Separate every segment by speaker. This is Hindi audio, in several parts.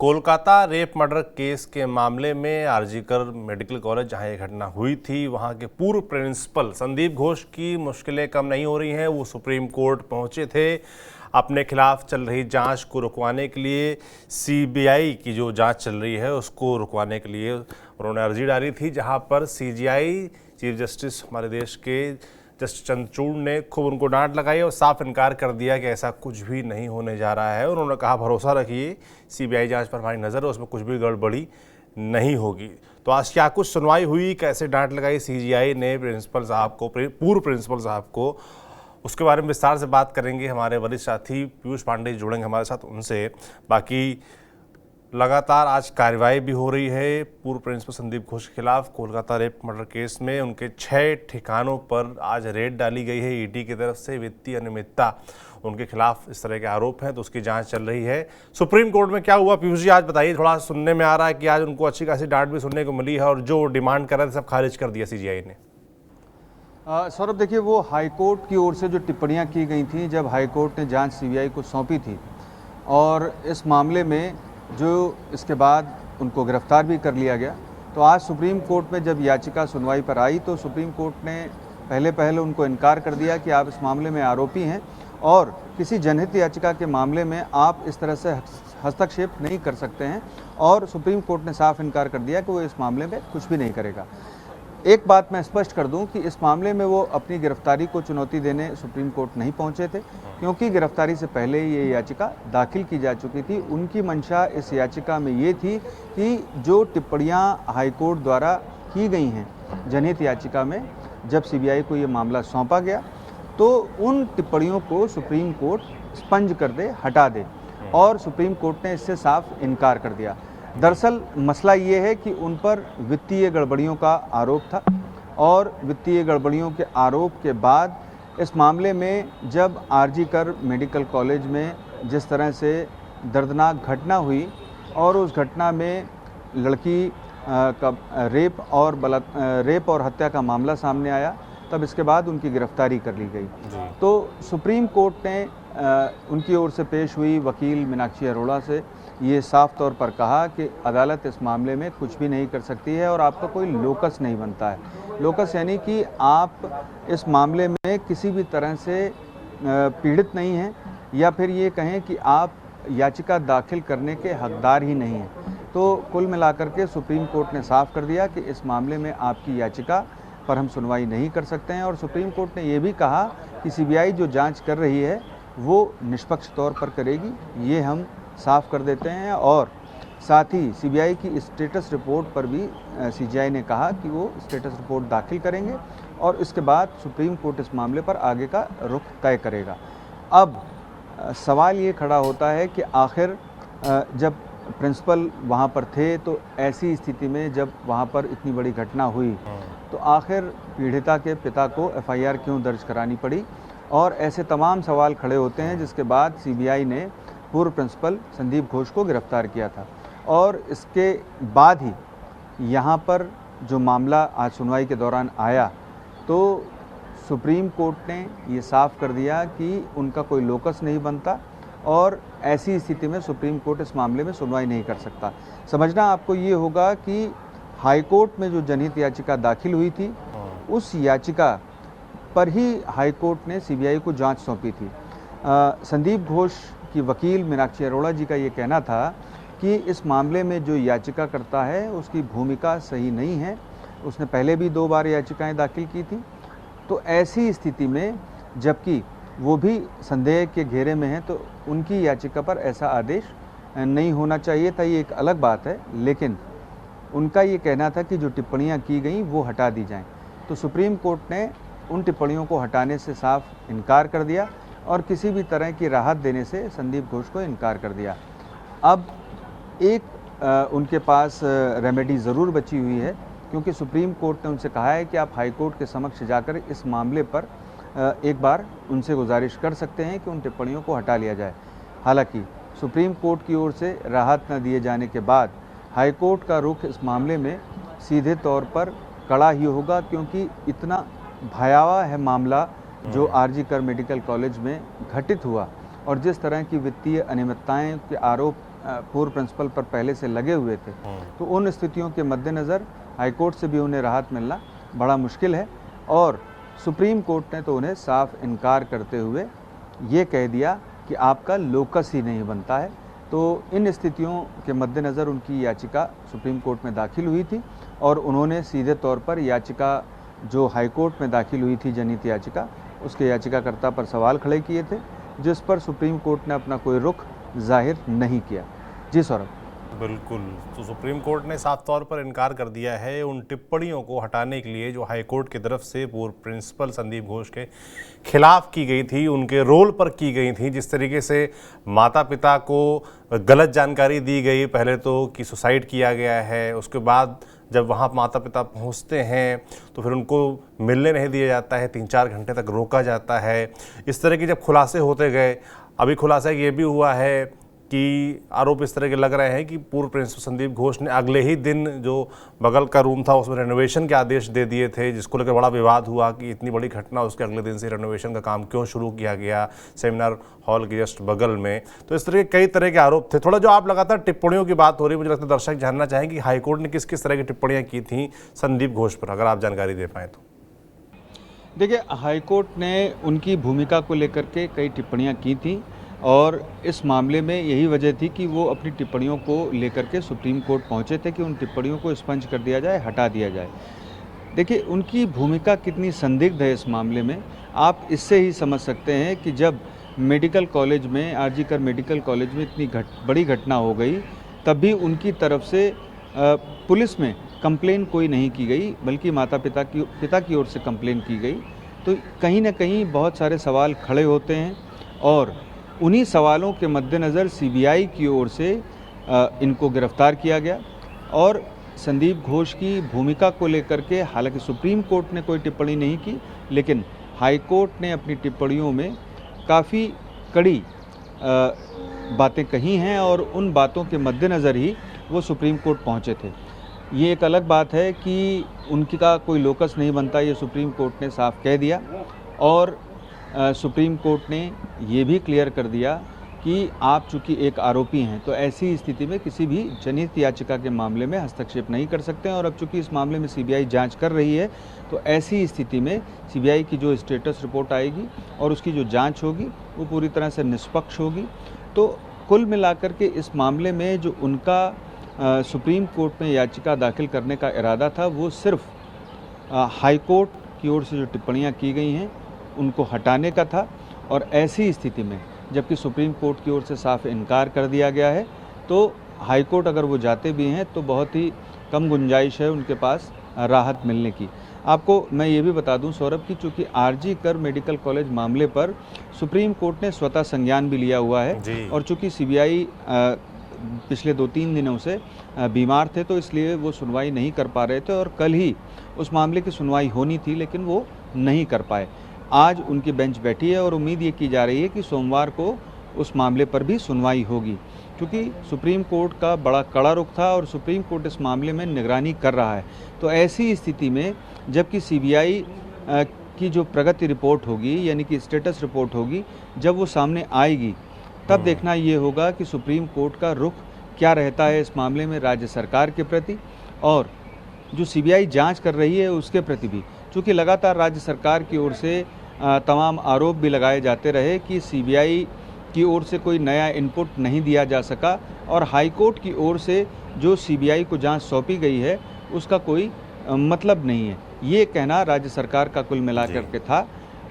Speaker 1: कोलकाता रेप मर्डर केस के मामले में आरजीकर मेडिकल कॉलेज जहां ये घटना हुई थी वहां के पूर्व प्रिंसिपल संदीप घोष की मुश्किलें कम नहीं हो रही हैं। वो सुप्रीम कोर्ट पहुंचे थे अपने खिलाफ चल रही जांच को रुकवाने के लिए। सीबीआई की जो जांच चल रही है उसको रुकवाने के लिए उन्होंने अर्जी डाली थी, जहां पर सीजीआई चीफ जस्टिस हमारे देश के जस्टिस चंद्रचूड़ ने खूब उनको डांट लगाई और साफ इनकार कर दिया कि ऐसा कुछ भी नहीं होने जा रहा है। उन्होंने कहा भरोसा रखिए, सीबीआई जांच पर हमारी नज़र है, उसमें कुछ भी गड़बड़ी नहीं होगी। तो आज क्या कुछ सुनवाई हुई, कैसे डांट लगाई सीजीआई ने प्रिंसिपल साहब को, पूर्व प्रिंसिपल साहब को, उसके बारे में विस्तार से बात करेंगे। हमारे वरिष्ठ साथी पीयूष पांडे जुड़ेंगे हमारे साथ, उनसे। बाकी लगातार आज कार्रवाई भी हो रही है पूर्व प्रिंसिपल संदीप घोष के खिलाफ कोलकाता रेप मर्डर केस में। उनके 6 ठिकानों पर आज रेड डाली गई है ईडी की तरफ से। वित्तीय अनियमितता उनके खिलाफ इस तरह के आरोप हैं, तो उसकी जांच चल रही है। सुप्रीम कोर्ट में क्या हुआ पीयूष जी, आज बताइए। थोड़ा सुनने में आ रहा है कि आज उनको अच्छी खासी डांट भी सुनने को मिली है और जो डिमांड कर रहे थे सब खारिज कर दिया सीजीआई ने।
Speaker 2: सौरभ, देखिए, वो हाईकोर्ट की ओर से जो टिप्पणियां की गई थी जब हाईकोर्ट ने जांच सीबीआई को सौंपी थी, और इस मामले में जो इसके बाद उनको गिरफ्तार भी कर लिया गया, तो आज सुप्रीम कोर्ट में जब याचिका सुनवाई पर आई तो सुप्रीम कोर्ट ने पहले उनको इनकार कर दिया कि आप इस मामले में आरोपी हैं और किसी जनहित याचिका के मामले में आप इस तरह से हस्तक्षेप नहीं कर सकते हैं। और सुप्रीम कोर्ट ने साफ इनकार कर दिया कि वो इस मामले में कुछ भी नहीं करेगा। एक बात मैं स्पष्ट कर दूं कि इस मामले में वो अपनी गिरफ्तारी को चुनौती देने सुप्रीम कोर्ट नहीं पहुंचे थे, क्योंकि गिरफ्तारी से पहले ये याचिका दाखिल की जा चुकी थी। उनकी मंशा इस याचिका में ये थी कि जो टिप्पणियां हाईकोर्ट द्वारा की गई हैं जनहित याचिका में, जब सीबीआई को ये मामला सौंपा गया तो उन टिप्पणियों को सुप्रीम कोर्ट स्पंज कर दे, हटा दे, और सुप्रीम कोर्ट ने इससे साफ इनकार कर दिया। दरअसल मसला ये है कि उन पर वित्तीय गड़बड़ियों का आरोप था, और वित्तीय गड़बड़ियों के आरोप के बाद इस मामले में जब आरजीकर मेडिकल कॉलेज में जिस तरह से दर्दनाक घटना हुई और उस घटना में लड़की का रेप और हत्या का मामला सामने आया, तब इसके बाद उनकी गिरफ्तारी कर ली गई। तो सुप्रीम कोर्ट ने उनकी ओर से पेश हुई वकील मीनाक्षी अरोड़ा से ये साफ तौर पर कहा कि अदालत इस मामले में कुछ भी नहीं कर सकती है और आपका कोई लोकस नहीं बनता है। लोकस यानी कि आप इस मामले में किसी भी तरह से पीड़ित नहीं हैं, या फिर ये कहें कि आप याचिका दाखिल करने के हकदार ही नहीं हैं। तो कुल मिलाकर के सुप्रीम कोर्ट ने साफ कर दिया कि इस मामले में आपकी याचिका पर हम सुनवाई नहीं कर सकते हैं। और सुप्रीम कोर्ट ने ये भी कहा कि सीबीआई जो जांच कर रही है वो निष्पक्ष तौर पर करेगी, ये हम साफ कर देते हैं। और साथ ही सीबीआई की स्टेटस रिपोर्ट पर भी सीजीआई ने कहा कि वो स्टेटस रिपोर्ट दाखिल करेंगे और इसके बाद सुप्रीम कोर्ट इस मामले पर आगे का रुख तय करेगा। अब सवाल ये खड़ा होता है कि आखिर जब प्रिंसिपल वहाँ पर थे तो ऐसी स्थिति में जब वहाँ पर इतनी बड़ी घटना हुई तो आखिर पीड़िता के पिता को एफआईआर क्यों दर्ज करानी पड़ी, और ऐसे तमाम सवाल खड़े होते हैं। जिसके बाद सीबीआई ने पूर्व प्रिंसिपल संदीप घोष को गिरफ्तार किया था, और इसके बाद ही यहाँ पर जो मामला आज सुनवाई के दौरान आया तो सुप्रीम कोर्ट ने ये साफ कर दिया कि उनका कोई लोकस नहीं बनता, और ऐसी स्थिति में सुप्रीम कोर्ट इस मामले में सुनवाई नहीं कर सकता। समझना आपको ये होगा कि हाईकोर्ट में जो जनहित याचिका दाखिल हुई थी उस याचिका पर ही हाईकोर्ट ने सीबीआई को जांच सौंपी थी। संदीप घोष की वकील मीनाक्षी अरोड़ा जी का ये कहना था कि इस मामले में जो याचिका करता है उसकी भूमिका सही नहीं है। उसने पहले भी 2 बार याचिकाएं दाखिल की थी। तो ऐसी स्थिति में जबकि वो भी संदेह के घेरे में है तो उनकी याचिका पर ऐसा आदेश नहीं होना चाहिए था, ये एक अलग बात है। लेकिन उनका ये कहना था कि जो टिप्पणियां की गई वो हटा दी जाएं। तो सुप्रीम कोर्ट ने उन टिप्पणियों को हटाने से साफ इनकार कर दिया और किसी भी तरह की राहत देने से संदीप घोष को इनकार कर दिया। अब एक उनके पास रेमेडी ज़रूर बची हुई है, क्योंकि सुप्रीम कोर्ट ने उनसे कहा है कि आप हाई कोर्ट के समक्ष जाकर इस मामले पर एक बार उनसे गुजारिश कर सकते हैं कि उन टिप्पणियों को हटा लिया जाए। हालांकि सुप्रीम कोर्ट की ओर से राहत न दिए जाने के बाद हाई कोर्ट का रुख इस मामले में सीधे तौर पर कड़ा ही होगा, क्योंकि इतना भयावह है मामला जो आरजीकर मेडिकल कॉलेज में घटित हुआ, और जिस तरह की वित्तीय अनियमितताएं के आरोप पूर्व प्रिंसिपल पर पहले से लगे हुए थे, तो उन स्थितियों के मद्देनज़र हाईकोर्ट से भी उन्हें राहत मिलना बड़ा मुश्किल है। और सुप्रीम कोर्ट ने तो उन्हें साफ इनकार करते हुए ये कह दिया कि आपका लोकस ही नहीं बनता है। तो इन स्थितियों के मद्देनज़र उनकी याचिका सुप्रीम कोर्ट में दाखिल हुई थी और उन्होंने सीधे तौर पर याचिका जो हाईकोर्ट में दाखिल हुई थी जनहित याचिका, उसके याचिकाकर्ता पर सवाल खड़े किए थे, जिस पर सुप्रीम कोर्ट ने अपना कोई रुख जाहिर नहीं किया। जी सौरभ।
Speaker 1: बिल्कुल, तो सुप्रीम कोर्ट ने साफ तौर पर इनकार कर दिया है उन टिप्पणियों को हटाने के लिए जो हाई कोर्ट की तरफ से पूर्व प्रिंसिपल संदीप घोष के खिलाफ की गई थी, उनके रोल पर की गई थी। जिस तरीके से माता पिता को गलत जानकारी दी गई, पहले तो कि सुसाइड किया गया है, उसके बाद जब वहाँ माता पिता पहुँचते हैं तो फिर उनको मिलने नहीं दिया जाता है, 3-4 घंटे तक रोका जाता है। इस तरह के जब खुलासे होते गए, अभी खुलासा ये भी हुआ है कि आरोप इस तरह के लग रहे हैं कि पूर्व प्रिंसिपल संदीप घोष ने अगले ही दिन जो बगल का रूम था उसमें रेनोवेशन के आदेश दे दिए थे, जिसको लेकर बड़ा विवाद हुआ कि इतनी बड़ी घटना, उसके अगले दिन से रेनोवेशन का काम क्यों शुरू किया गया सेमिनार हॉल के जस्ट बगल में। तो इस तरह के कई तरह के आरोप थे। थोड़ा जो आप लगातार टिप्पणियों की बात हो रही है, मुझे लगता है दर्शक जानना चाहेंगे कि हाईकोर्ट ने किस किस तरह की टिप्पणियाँ की थी संदीप घोष पर, अगर आप जानकारी दे पाएँ तो।
Speaker 2: देखिए, हाईकोर्ट ने उनकी भूमिका को लेकर के कई टिप्पणियां की थी और इस मामले में यही वजह थी कि वो अपनी टिप्पणियों को लेकर के सुप्रीम कोर्ट पहुंचे थे कि उन टिप्पणियों को एक्सपंज कर दिया जाए, हटा दिया जाए। देखिए, उनकी भूमिका कितनी संदिग्ध है इस मामले में, आप इससे ही समझ सकते हैं कि जब मेडिकल कॉलेज में, आरजी कर मेडिकल कॉलेज में इतनी बड़ी घटना हो गई, तब भी उनकी तरफ से पुलिस में कंप्लेन कोई नहीं की गई, बल्कि पिता की ओर से कंप्लेन की गई। तो कहीं ना कहीं बहुत सारे सवाल खड़े होते हैं और उन्हीं सवालों के मद्देनज़र सीबीआई की ओर से इनको गिरफ्तार किया गया। और संदीप घोष की भूमिका को लेकर के हालांकि सुप्रीम कोर्ट ने कोई टिप्पणी नहीं की, लेकिन हाई कोर्ट ने अपनी टिप्पणियों में काफ़ी कड़ी बातें कही हैं और उन बातों के मद्देनज़र ही वो सुप्रीम कोर्ट पहुंचे थे। ये एक अलग बात है कि उनकी का कोई लोकस नहीं बनता, ये सुप्रीम कोर्ट ने साफ कह दिया। और सुप्रीम कोर्ट ने ये भी क्लियर कर दिया कि आप चूंकि एक आरोपी हैं तो ऐसी स्थिति में किसी भी जनहित याचिका के मामले में हस्तक्षेप नहीं कर सकते हैं। और अब चूंकि इस मामले में सीबीआई जांच कर रही है तो ऐसी स्थिति में सीबीआई की जो स्टेटस रिपोर्ट आएगी और उसकी जो जांच होगी वो पूरी तरह से निष्पक्ष होगी। तो कुल मिलाकर के इस मामले में जो उनका सुप्रीम कोर्ट में याचिका दाखिल करने का इरादा था, वो सिर्फ हाई कोर्ट की ओर से जो टिप्पणियां की गई हैं उनको हटाने का था। और ऐसी स्थिति में जबकि सुप्रीम कोर्ट की ओर से साफ इनकार कर दिया गया है, तो हाई कोर्ट अगर वो जाते भी हैं तो बहुत ही कम गुंजाइश है उनके पास राहत मिलने की। आपको मैं ये भी बता दूं सौरभ कि चूँकि आरजी कर मेडिकल कॉलेज मामले पर सुप्रीम कोर्ट ने स्वतः संज्ञान भी लिया हुआ है और चूँकि सीबीआई पिछले 2-3 दिनों से बीमार थे तो इसलिए वो सुनवाई नहीं कर पा रहे थे और कल ही उस मामले की सुनवाई होनी थी, लेकिन वो नहीं कर पाए। आज उनकी बेंच बैठी है और उम्मीद ये की जा रही है कि सोमवार को उस मामले पर भी सुनवाई होगी, क्योंकि सुप्रीम कोर्ट का बड़ा कड़ा रुख था और सुप्रीम कोर्ट इस मामले में निगरानी कर रहा है। तो ऐसी स्थिति में जबकि सीबीआई की जो प्रगति रिपोर्ट होगी यानी कि स्टेटस रिपोर्ट होगी, जब वो सामने आएगी तब देखना ये होगा कि सुप्रीम कोर्ट का रुख क्या रहता है इस मामले में राज्य सरकार के प्रति और जो सीबीआई जांच कर रही है उसके प्रति भी। चूँकि लगातार राज्य सरकार की ओर से तमाम आरोप भी लगाए जाते रहे कि सीबीआई की ओर से कोई नया इनपुट नहीं दिया जा सका और हाई कोर्ट की ओर से जो सीबीआई को जांच सौंपी गई है उसका कोई मतलब नहीं है, ये कहना राज्य सरकार का कुल मिलाकर के था।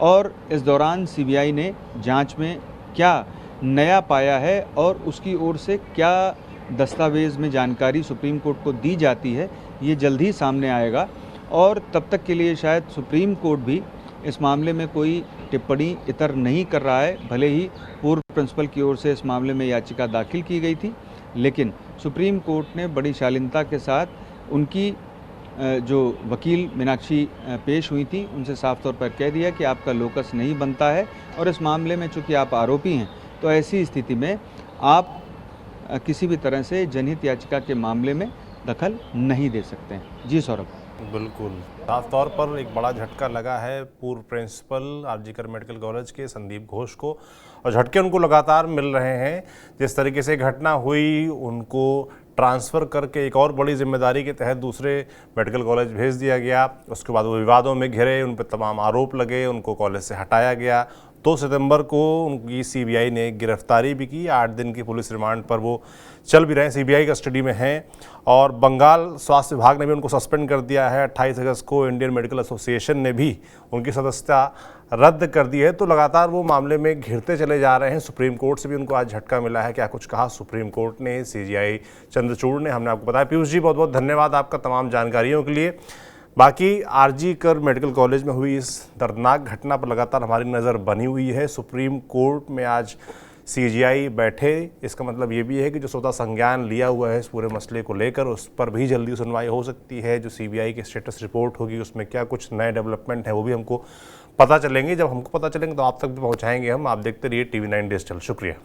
Speaker 2: और इस दौरान सीबीआई ने जांच में क्या नया पाया है और उसकी ओर से क्या दस्तावेज़ में जानकारी सुप्रीम कोर्ट को दी जाती है, ये जल्द ही सामने आएगा। और तब तक के लिए शायद सुप्रीम कोर्ट भी इस मामले में कोई टिप्पणी इतर नहीं कर रहा है। भले ही पूर्व प्रिंसिपल की ओर से इस मामले में याचिका दाखिल की गई थी, लेकिन सुप्रीम कोर्ट ने बड़ी शालीनता के साथ उनकी जो वकील मीनाक्षी पेश हुई थी उनसे साफ तौर पर कह दिया कि आपका लोकस नहीं बनता है और इस मामले में चूँकि आप आरोपी हैं तो ऐसी स्थिति में आप किसी भी तरह से जनहित याचिका के मामले में दखल नहीं दे सकते हैं। जी सौरभ।
Speaker 1: बिल्कुल, साफ तौर पर एक बड़ा झटका लगा है पूर्व प्रिंसिपल आरजीकर मेडिकल कॉलेज के संदीप घोष को, और झटके उनको लगातार मिल रहे हैं। जिस तरीके से घटना हुई, उनको ट्रांसफ़र करके एक और बड़ी जिम्मेदारी के तहत दूसरे मेडिकल कॉलेज भेज दिया गया। उसके बाद वो विवादों में घिरे, उन पर तमाम आरोप लगे, उनको कॉलेज से हटाया गया। 2 सितंबर को उनकी सीबीआई ने गिरफ्तारी भी की। 8 दिन की पुलिस रिमांड पर वो चल भी रहे हैं, सीबीआई कस्टडी में हैं। और बंगाल स्वास्थ्य विभाग ने भी उनको सस्पेंड कर दिया है। 28 अगस्त को इंडियन मेडिकल एसोसिएशन ने भी उनकी सदस्यता रद्द कर दी है। तो लगातार वो मामले में घिरते चले जा रहे हैं। सुप्रीम कोर्ट से भी उनको आज झटका मिला है। क्या कुछ कहा सुप्रीम कोर्ट ने, सीजेआई चंद्रचूड़ ने, हमने आपको बताया। पीयूष जी, बहुत बहुत धन्यवाद आपका तमाम जानकारियों के लिए। बाकी आरजीकर मेडिकल कॉलेज में हुई इस दर्दनाक घटना पर लगातार हमारी नज़र बनी हुई है। सुप्रीम कोर्ट में आज सीजीआई बैठे, इसका मतलब ये भी है कि जो स्वतः संज्ञान लिया हुआ है इस पूरे मसले को लेकर, उस पर भी जल्दी सुनवाई हो सकती है। जो सीबीआई की स्टेटस रिपोर्ट होगी उसमें क्या कुछ नए डेवलपमेंट है वो भी हमको पता चलेंगे। जब हमको पता चलेंगे तो आप तक भी पहुंचाएंगे हम। आप देखते रहिए TV9 डिजिटल। शुक्रिया।